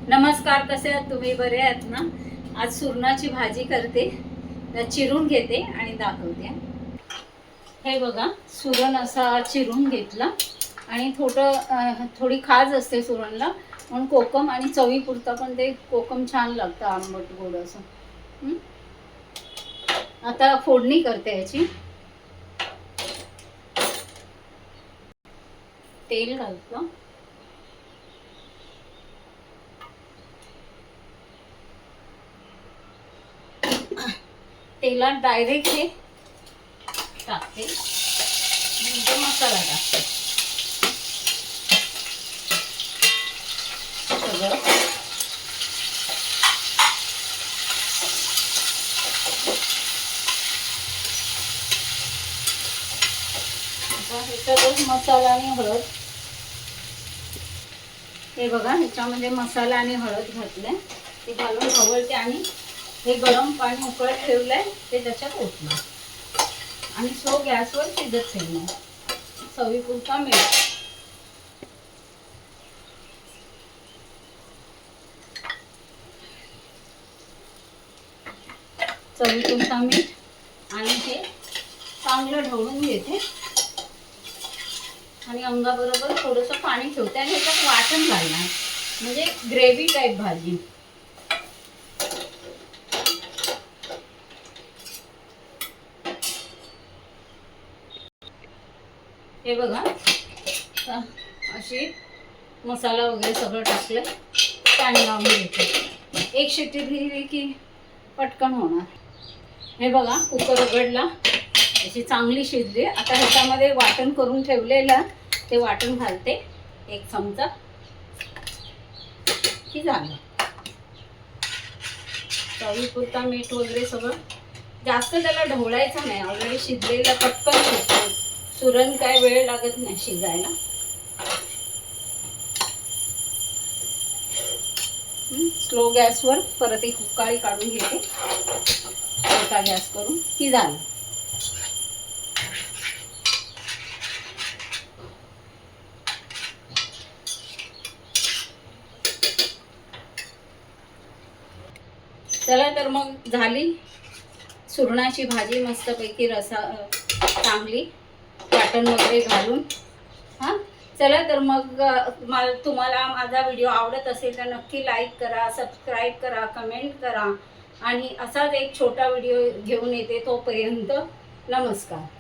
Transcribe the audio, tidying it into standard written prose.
नमस्कार, कसे आहात तुम्ही? बरे आहेत ना? आज सुरणाची भाजी करते, चिरून घेते आणि दाखवते. हे बघा, सुरण असा चिरून घेतला आणि थोडी खाज असते सुरणला, म्हणून कोकम आणि चवीपुरता पण ते कोकम छान लागतं, आंबट गोड असं. आता फोडणी करते याची. तेल घालतो. तेलात डायरेक्ट हे टाकते, नंतर मसाला टाकते सगळं. ह्याच्यातच मसाला आणि हळद. हे बघा, ह्याच्यामध्ये मसाला आणि हळद घातले, ते घालून ढवळते आणि हे गरम पाणी उकळत ठेवलंय ते त्याच्यात ओतणार आणि स्लो गॅसवर शिजत ठेवणार. चवीपुरता मीठ. चवीपुरता मीठ आणि हे चांगलं ढवळून घेते आणि अंगाबरोबर थोडंसं पाणी ठेवते आणि ह्याच्यात वाटण घालणार, म्हणजे ग्रेव्ही टाईप भाजी. हे बघा, अशी मसाला वगैरे सगळं टाकलं, पाणी लावून घ्यायचं. एक शिट्टी दिली की पटकन होणार. हे बघा, कुकर उघडला, अशी चांगली शिजली. आता ह्याच्यामध्ये वाटण करून ठेवलेलं ते वाटण घालते, एक चमचा की झालं. चवीपुरता मीठ वगैरे सगळं. जास्त त्याला ढवळायचं नाही, ऑलरेडी शिजलेला पटकन शिजतो. सुरण काय वेळ लागत नाही शिजायला. स्लो गॅसवर परत एक उकाळी काढून घेते, छोटा गॅस करून की झालं. चला तर मग झाली सुरणाची भाजी मस्तपैकी, चांगली वाटण वगैरे घालून. चला तर मग तुम्हाला माझा व्हिडिओ आवडत असेल तर नक्की लाईक करा, सबस्क्राईब करा, कमेंट करा आणि असाच एक छोटा व्हिडिओ घेऊन येते. तोपर्यंत नमस्कार.